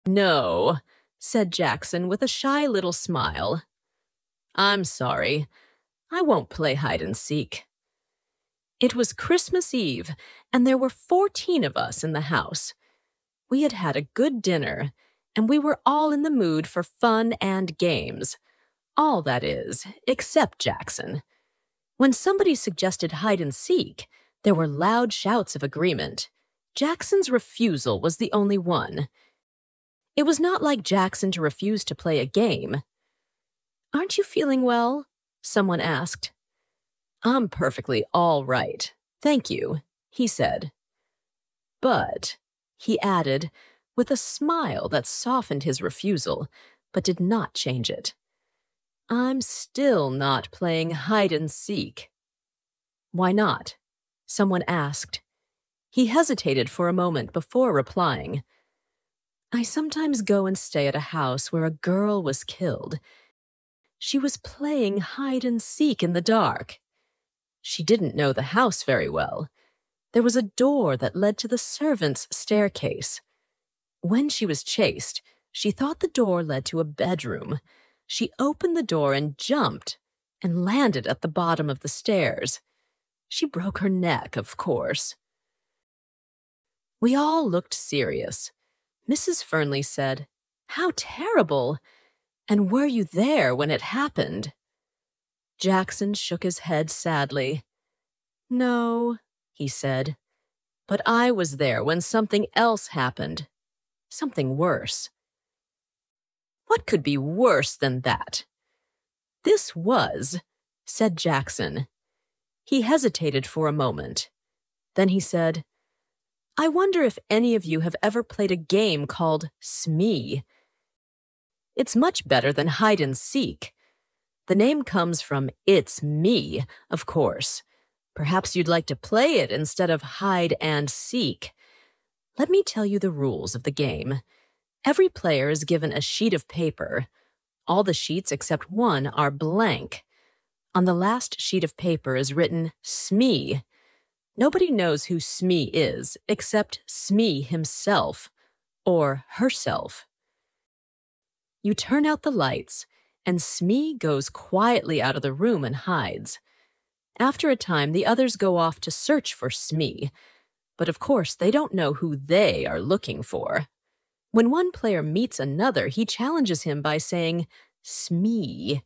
No, said Jackson with a shy little smile. I'm sorry. I won't play hide and seek. It was Christmas Eve, and there were 14 of us in the house. We had had a good dinner, and we were all in the mood for fun and games. All, that is, except Jackson. When somebody suggested hide and seek, there were loud shouts of agreement. Jackson's refusal was the only one. It was not like Jackson to refuse to play a game. Aren't you feeling well? Someone asked. I'm perfectly all right, thank you, he said. But, he added, with a smile that softened his refusal, but did not change it, I'm still not playing hide and seek. Why not? Someone asked. He hesitated for a moment before replying. I sometimes go and stay at a house where a girl was killed. She was playing hide and seek in the dark. She didn't know the house very well. There was a door that led to the servants' staircase. When she was chased, she thought the door led to a bedroom. She opened the door and jumped, and landed at the bottom of the stairs. She broke her neck, of course. We all looked serious. Mrs. Fernley said, How terrible! And were you there when it happened? Jackson shook his head sadly. No, he said, but I was there when something else happened. Something worse. What could be worse than that? This was, said Jackson. He hesitated for a moment. Then he said, I wonder if any of you have ever played a game called Smee. It's much better than hide and seek. The name comes from It's Me, of course. Perhaps you'd like to play it instead of hide and seek. Let me tell you the rules of the game. Every player is given a sheet of paper. All the sheets except one are blank. On the last sheet of paper is written Smee. Nobody knows who Smee is except Smee himself, or herself. You turn out the lights, and Smee goes quietly out of the room and hides. After a time, the others go off to search for Smee, but of course they don't know who they are looking for. When one player meets another, he challenges him by saying, Smee.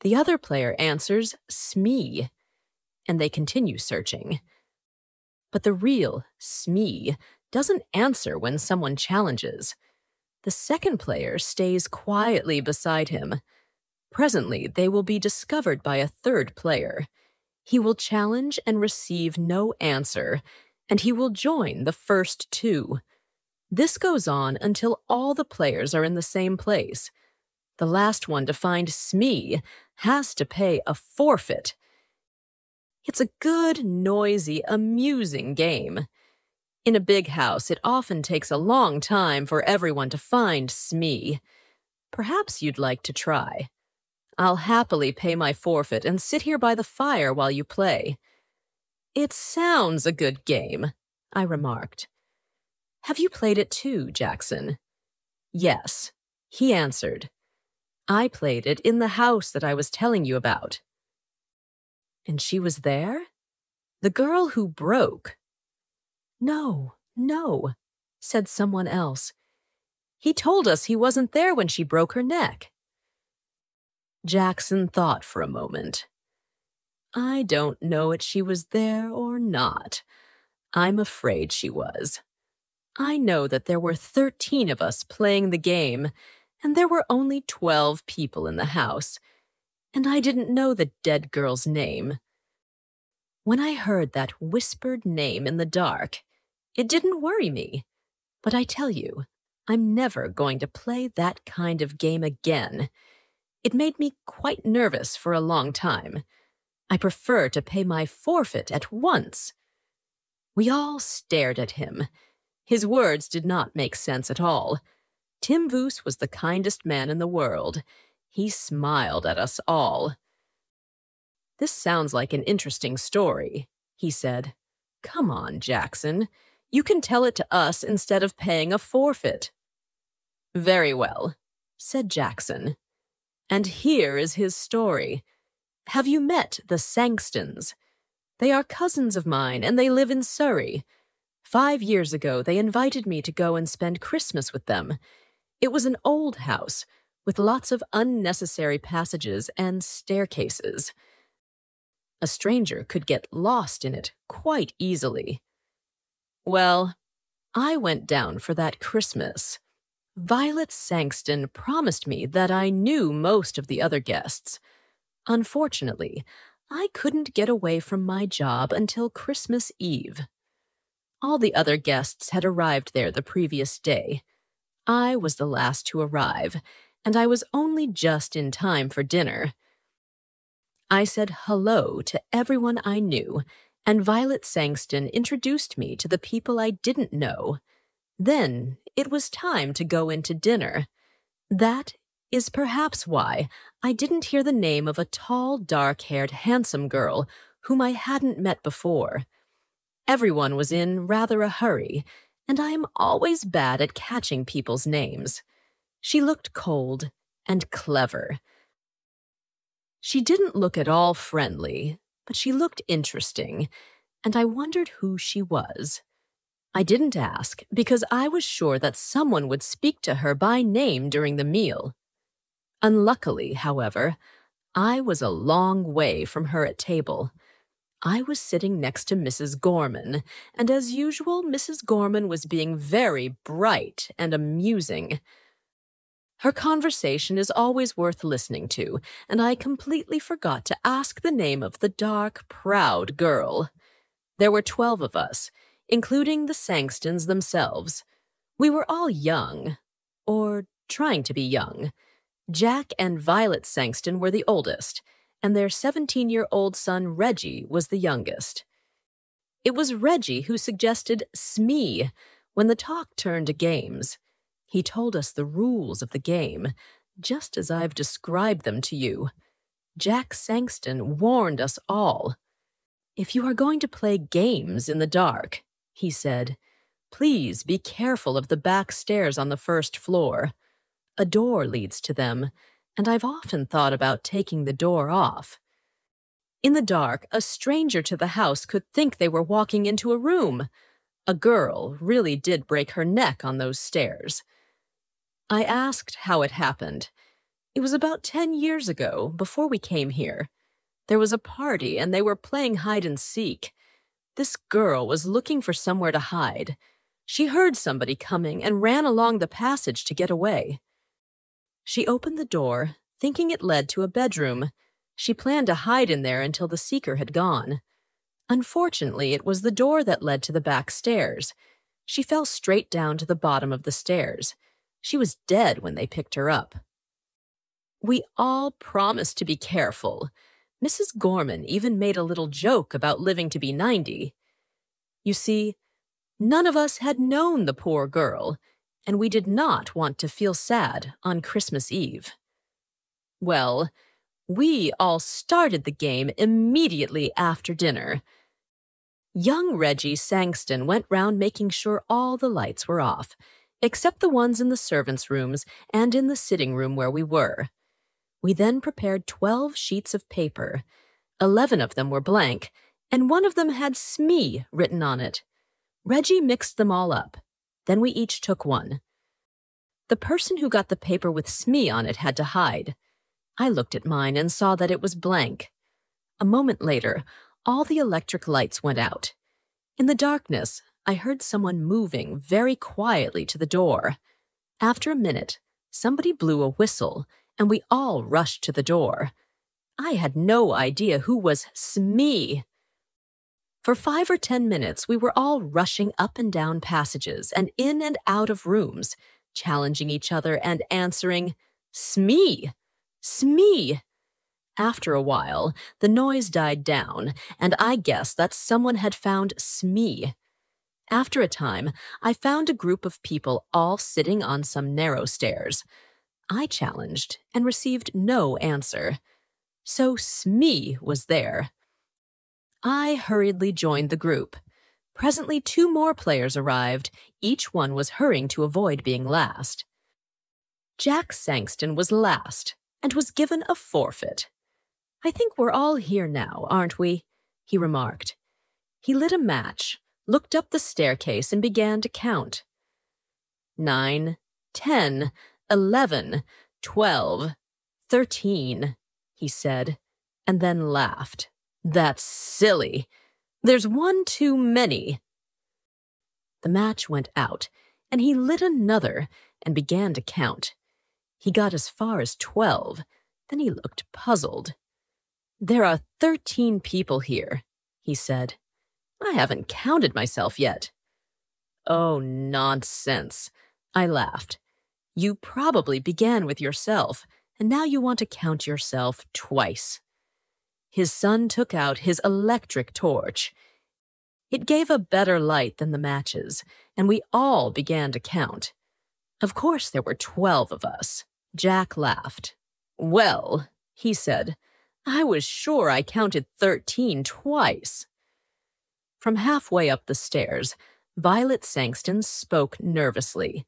The other player answers, Smee, and they continue searching. But the real Smee doesn't answer when someone challenges. The second player stays quietly beside him. Presently, they will be discovered by a third player. He will challenge and receive no answer, and he will join the first two. This goes on until all the players are in the same place. The last one to find Smee has to pay a forfeit. It's a good, noisy, amusing game. In a big house, it often takes a long time for everyone to find Smee. Perhaps you'd like to try. I'll happily pay my forfeit and sit here by the fire while you play. It sounds a good game, I remarked. Have you played it too, Jackson? Yes, he answered. I played it in the house that I was telling you about. And she was there? The girl who broke? No, said someone else. He told us he wasn't there when she broke her neck. Jackson thought for a moment. I don't know if she was there or not. I'm afraid she was. I know that there were 13 of us playing the game, and there were only 12 people in the house, and I didn't know the dead girl's name. When I heard that whispered name in the dark, it didn't worry me. But I tell you, I'm never going to play that kind of game again. It made me quite nervous for a long time. I prefer to pay my forfeit at once. We all stared at him. His words did not make sense at all. Tim Voos was the kindest man in the world. He smiled at us all. This sounds like an interesting story, he said. Come on, Jackson. You can tell it to us instead of paying a forfeit. Very well, said Jackson. And here is his story. Have you met the Sangstons? They are cousins of mine, and they live in Surrey. 5 years ago, they invited me to go and spend Christmas with them. It was an old house, with lots of unnecessary passages and staircases. A stranger could get lost in it quite easily. Well, I went down for that Christmas. Violet Sangston promised me that I knew most of the other guests. Unfortunately, I couldn't get away from my job until Christmas Eve. All the other guests had arrived there the previous day. I was the last to arrive, and I was only just in time for dinner. I said hello to everyone I knew, and Violet Sangston introduced me to the people I didn't know. Then it was time to go into dinner. That is perhaps why I didn't hear the name of a tall, dark-haired, handsome girl whom I hadn't met before. Everyone was in rather a hurry, and I am always bad at catching people's names. She looked cold and clever. She didn't look at all friendly, but she looked interesting, and I wondered who she was. I didn't ask because I was sure that someone would speak to her by name during the meal. Unluckily, however, I was a long way from her at table. I was sitting next to Mrs. Gorman, and as usual, Mrs. Gorman was being very bright and amusing. Her conversation is always worth listening to, and I completely forgot to ask the name of the dark, proud girl. There were 12 of us, including the Sangstons themselves. We were all young, or trying to be young. Jack and Violet Sangston were the oldest, and their 17-year-old son Reggie was the youngest. It was Reggie who suggested Smee when the talk turned to games. He told us the rules of the game, just as I've described them to you. Jack Sangston warned us all. If you are going to play games in the dark, he said, please be careful of the back stairs on the first floor. A door leads to them, and I've often thought about taking the door off. In the dark, a stranger to the house could think they were walking into a room. A girl really did break her neck on those stairs. I asked how it happened. It was about 10 years ago, before we came here. There was a party, and they were playing hide and seek. This girl was looking for somewhere to hide. She heard somebody coming and ran along the passage to get away. She opened the door, thinking it led to a bedroom. She planned to hide in there until the seeker had gone. Unfortunately, it was the door that led to the back stairs. She fell straight down to the bottom of the stairs. She was dead when they picked her up. We all promised to be careful. Mrs. Gorman even made a little joke about living to be 90. You see, none of us had known the poor girl, and we did not want to feel sad on Christmas Eve. Well, we all started the game immediately after dinner. Young Reggie Sangston went round making sure all the lights were off, except the ones in the servants' rooms and in the sitting room where we were. We then prepared 12 sheets of paper. 11 of them were blank, and one of them had Smee written on it. Reggie mixed them all up. Then we each took one. The person who got the paper with Smee on it had to hide. I looked at mine and saw that it was blank. A moment later, all the electric lights went out. In the darkness, I heard someone moving very quietly to the door. After a minute, somebody blew a whistle, and we all rushed to the door. I had no idea who was Smee. For 5 or 10 minutes, we were all rushing up and down passages and in and out of rooms, challenging each other and answering, Smee! Smee! After a while, the noise died down, and I guessed that someone had found Smee. After a time, I found a group of people all sitting on some narrow stairs. I challenged and received no answer. So Smee was there. I hurriedly joined the group. Presently 2 more players arrived. Each one was hurrying to avoid being last. Jack Sangston was last and was given a forfeit. "I think we're all here now, aren't we?" he remarked. He lit a match, looked up the staircase, and began to count. 9, 10, 11, 12, 13, he said, and then laughed. "That's silly. There's one too many." The match went out, and he lit another and began to count. He got as far as 12, then he looked puzzled. "There are 13 people here," he said. "I haven't counted myself yet." "Oh, nonsense," I laughed. "You probably began with yourself, and now you want to count yourself twice." His son took out his electric torch. It gave a better light than the matches, and we all began to count. Of course there were 12 of us. Jack laughed. "Well," he said, "I was sure I counted 13 twice." From halfway up the stairs, Violet Sangston spoke nervously.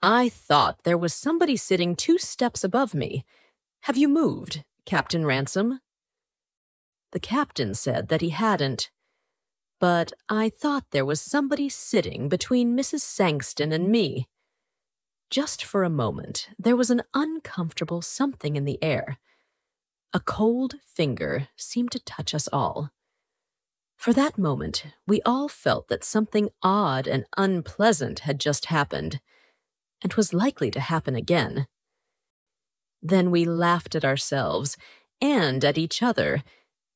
"I thought there was somebody sitting 2 steps above me. Have you moved, Captain Ransom?" The captain said that he hadn't. "But I thought there was somebody sitting between Mrs. Sangston and me." Just for a moment, there was an uncomfortable something in the air. A cold finger seemed to touch us all. For that moment, we all felt that something odd and unpleasant had just happened, and was likely to happen again. Then we laughed at ourselves and at each other,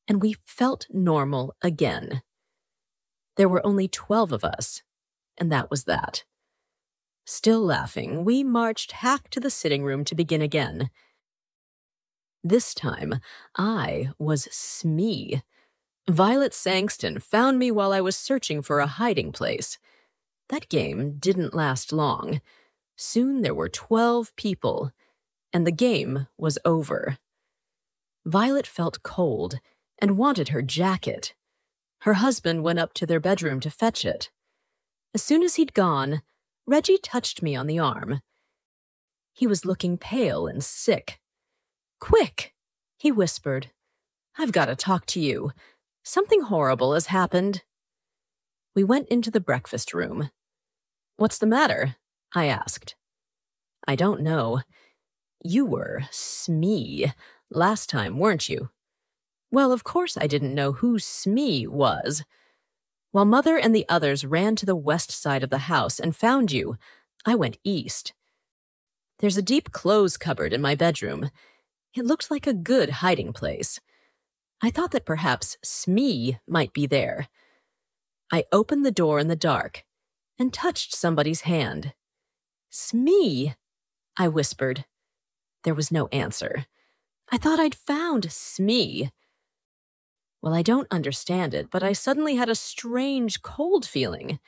and we felt normal again. There were only 12 of us, and that was that. Still laughing, we marched hack to the sitting room to begin again. This time, I was Smee. Violet Sangston found me while I was searching for a hiding place. That game didn't last long. Soon there were 12 people, and the game was over. Violet felt cold and wanted her jacket. Her husband went up to their bedroom to fetch it. As soon as he'd gone, Reggie touched me on the arm. He was looking pale and sick. "Quick," he whispered. "I've got to talk to you. Something horrible has happened." We went into the breakfast room. "What's the matter?" I asked. "I don't know. You were Smee last time, weren't you?" Well, of course I didn't know who Smee was. While Mother and the others ran to the west side of the house and found you, I went east. There's a deep clothes cupboard in my bedroom. It looked like a good hiding place. I thought that perhaps Smee might be there. I opened the door in the dark and touched somebody's hand. "Smee," I whispered. There was no answer. I thought I'd found Smee. Well, I don't understand it, but I suddenly had a strange, cold feeling.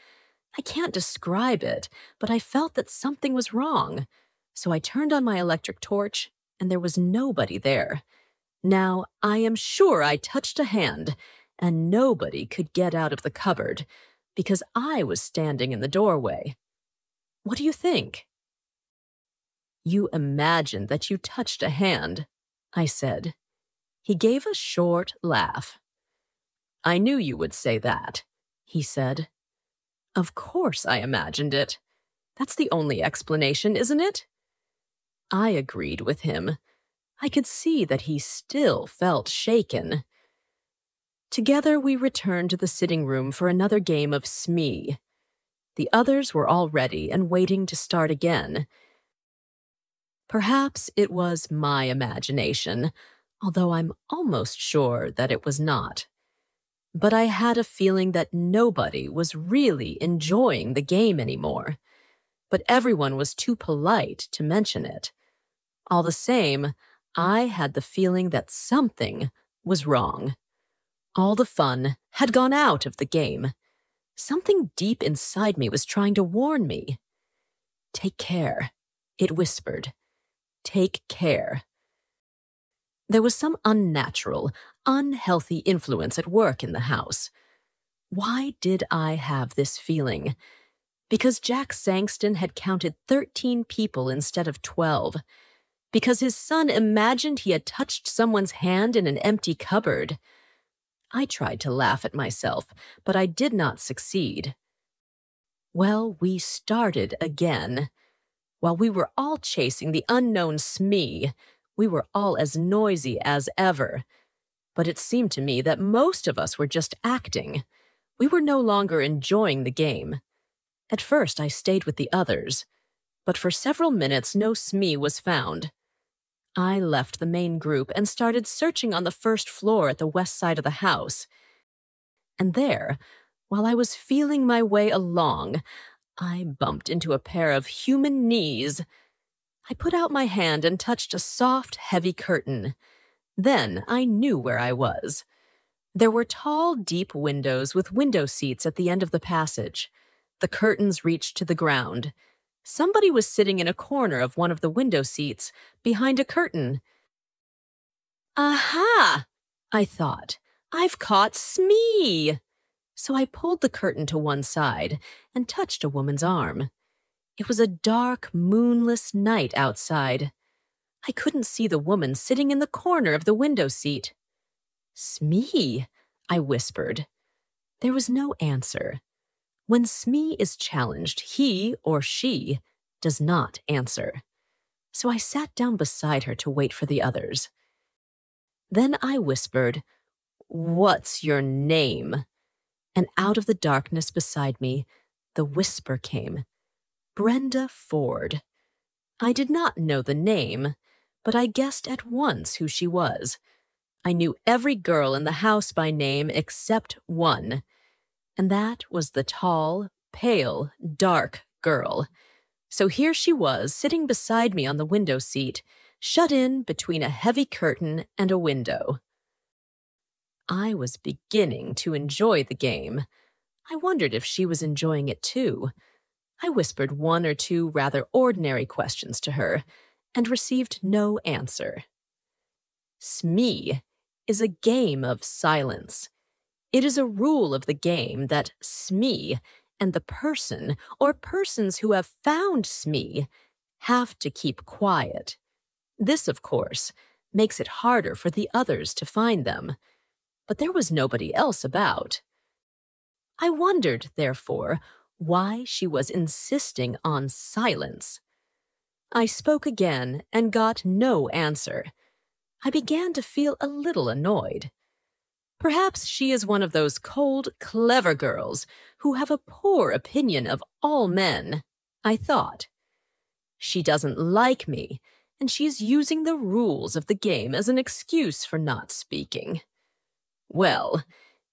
I can't describe it, but I felt that something was wrong. So I turned on my electric torch, and there was nobody there. Now, I am sure I touched a hand, and nobody could get out of the cupboard, because I was standing in the doorway. What do you think? "You imagined that you touched a hand," I said. He gave a short laugh. "I knew you would say that," he said. "Of course I imagined it. That's the only explanation, isn't it?" I agreed with him. I could see that he still felt shaken. Together we returned to the sitting room for another game of Smee. The others were all ready and waiting to start again. Perhaps it was my imagination, although I'm almost sure that it was not. But I had a feeling that nobody was really enjoying the game anymore. But everyone was too polite to mention it. All the same, I had the feeling that something was wrong. All the fun had gone out of the game. Something deep inside me was trying to warn me. "Take care," it whispered. "Take care." There was some unnatural, unhealthy influence at work in the house. Why did I have this feeling? Because Jack Sangston had counted 13 people instead of 12. Because his son imagined he had touched someone's hand in an empty cupboard. I tried to laugh at myself, but I did not succeed. Well, we started again. While we were all chasing the unknown Smee, we were all as noisy as ever. But it seemed to me that most of us were just acting. We were no longer enjoying the game. At first, I stayed with the others, but for several minutes no Smee was found. I left the main group and started searching on the first floor at the west side of the house. And there, while I was feeling my way along, I bumped into a pair of human knees. I put out my hand and touched a soft, heavy curtain. Then I knew where I was. There were tall, deep windows with window seats at the end of the passage. The curtains reached to the ground. Somebody was sitting in a corner of one of the window seats, behind a curtain. Aha! I thought. I've caught Smee! So I pulled the curtain to one side and touched a woman's arm. It was a dark, moonless night outside. I couldn't see the woman sitting in the corner of the window seat. Smee, I whispered. There was no answer. When Smee is challenged, he or she does not answer. So I sat down beside her to wait for the others. Then I whispered, "What's your name?" And out of the darkness beside me, the whisper came, "Brenda Ford." I did not know the name, but I guessed at once who she was. I knew every girl in the house by name except one, and that was the tall, pale, dark girl. So here she was, sitting beside me on the window seat, shut in between a heavy curtain and a window. I was beginning to enjoy the game. I wondered if she was enjoying it too. I whispered one or two rather ordinary questions to her, and received no answer. Smee is a game of silence. It is a rule of the game that Smee and the person or persons who have found Smee have to keep quiet. This, of course, makes it harder for the others to find them. But there was nobody else about. I wondered, therefore, why she was insisting on silence. I spoke again and got no answer. I began to feel a little annoyed. Perhaps she is one of those cold, clever girls who have a poor opinion of all men, I thought. She doesn't like me, and she is using the rules of the game as an excuse for not speaking. Well,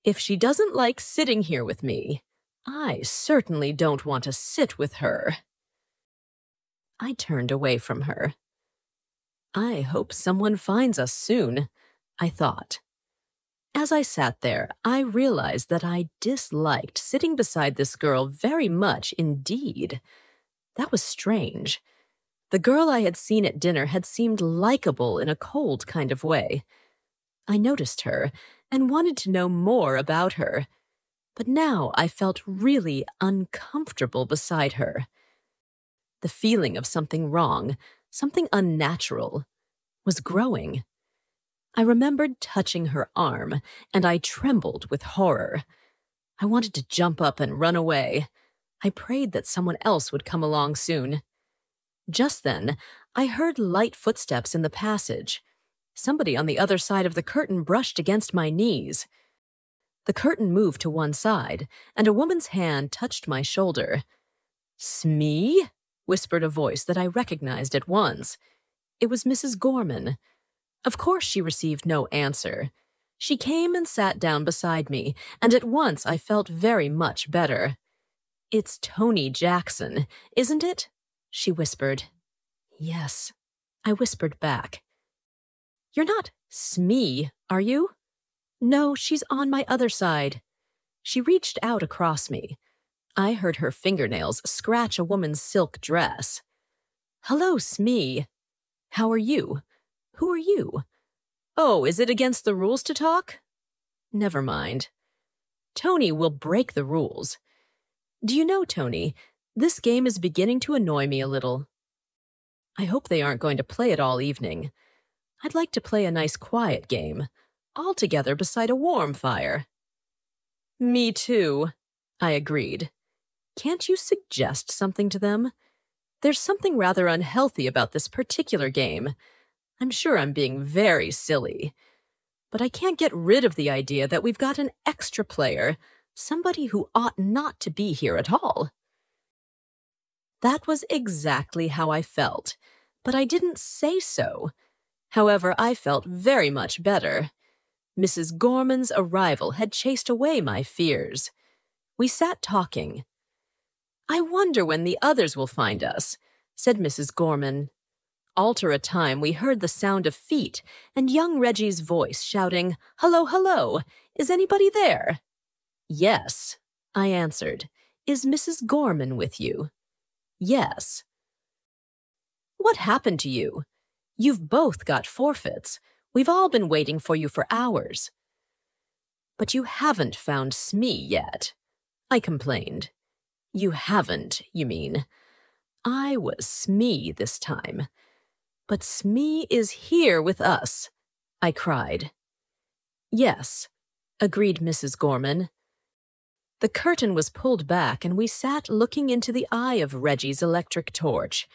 if she doesn't like sitting here with me, I certainly don't want to sit with her. I turned away from her. I hope someone finds us soon, I thought. As I sat there, I realized that I disliked sitting beside this girl very much indeed. That was strange. The girl I had seen at dinner had seemed likable in a cold kind of way. I noticed her and wanted to know more about her, but now I felt really uncomfortable beside her. The feeling of something wrong, something unnatural, was growing. I remembered touching her arm, and I trembled with horror. I wanted to jump up and run away. I prayed that someone else would come along soon. Just then, I heard light footsteps in the passage. Somebody on the other side of the curtain brushed against my knees. The curtain moved to one side, and a woman's hand touched my shoulder. "Smee?" whispered a voice that I recognized at once. It was Mrs. Gorman. Of course she received no answer. She came and sat down beside me, and at once I felt very much better. "It's Tony Jackson, isn't it?" she whispered. "Yes," I whispered back. "You're not Smee, are you?" "No, she's on my other side." She reached out across me. I heard her fingernails scratch a woman's silk dress. "Hello, Smee. How are you? Who are you? Oh, is it against the rules to talk? Never mind. Tony will break the rules. Do you know, Tony, This game is beginning to annoy me a little. I hope they aren't going to play it all evening. I'd like to play a nice quiet game, all together beside a warm fire. Me too, I agreed. Can't you suggest something to them? There's something rather unhealthy about this particular game. I'm sure I'm being very silly. But I can't get rid of the idea that we've got an extra player, somebody who ought not to be here at all. That was exactly how I felt, but I didn't say so. However, I felt very much better. Mrs. Gorman's arrival had chased away my fears. We sat talking. "I wonder when the others will find us," said Mrs. Gorman. All to a time we heard the sound of feet and young Reggie's voice shouting, "Hello, hello! Is anybody there?" "Yes," I answered. "Is Mrs. Gorman with you?" "Yes." "What happened to you? You've both got forfeits. We've all been waiting for you for hours." "But you haven't found Smee yet," I complained. "You haven't, you mean. I was Smee this time. But Smee is here with us," I cried. "Yes," agreed Mrs. Gorman. The curtain was pulled back and we sat looking into the eye of Reggie's electric torch.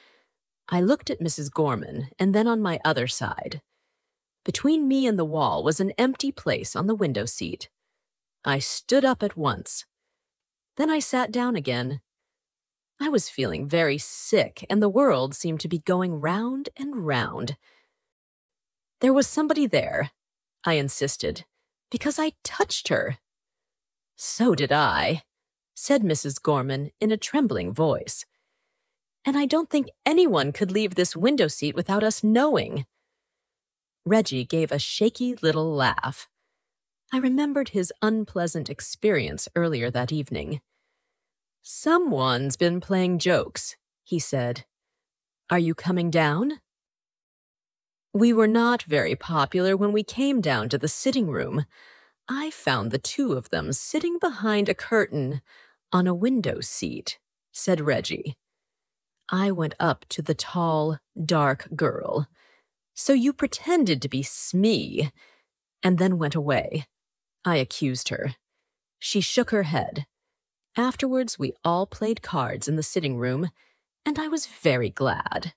I looked at Mrs. Gorman and then on my other side. Between me and the wall was an empty place on the window seat. I stood up at once. Then I sat down again. I was feeling very sick, and the world seemed to be going round and round. "There was somebody there," I insisted, "because I touched her." "So did I," said Mrs. Gorman in a trembling voice. "And I don't think anyone could leave this window seat without us knowing." Reggie gave a shaky little laugh. I remembered his unpleasant experience earlier that evening. "Someone's been playing jokes," he said. "Are you coming down?" We were not very popular when we came down to the sitting room. I found the two of them sitting behind a curtain on a window seat, said Reggie. I went up to the tall, dark girl. "So you pretended to be Smee," and then went away. I accused her. She shook her head. Afterwards, we all played cards in the sitting room, and I was very glad.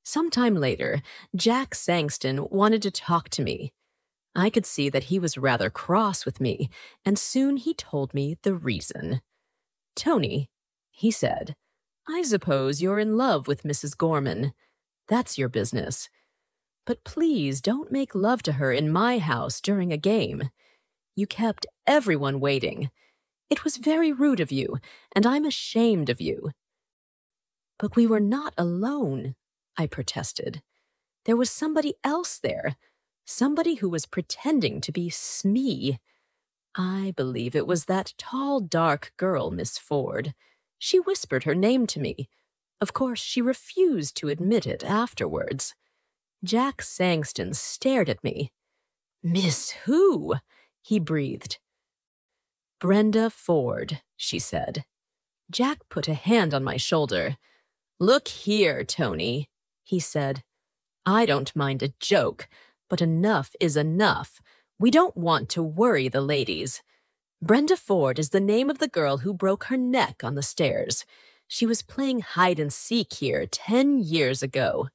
Some time later, Jack Sangston wanted to talk to me. I could see that he was rather cross with me, and soon he told me the reason. "Tony," he said, "I suppose you're in love with Mrs. Gorman. That's your business. But please don't make love to her in my house during a game. You kept everyone waiting. It was very rude of you, and I'm ashamed of you." "But we were not alone," I protested. "There was somebody else there, somebody who was pretending to be Smee. I believe it was that tall, dark girl, Miss Ford. She whispered her name to me. Of course, she refused to admit it afterwards." Jack Sangston stared at me. "Miss who?" he breathed. "Brenda Ford," she said. Jack put a hand on my shoulder. "Look here, Tony," he said. "I don't mind a joke, but enough is enough. We don't want to worry the ladies. Brenda Ford is the name of the girl who broke her neck on the stairs. She was playing hide and seek here 10 years ago.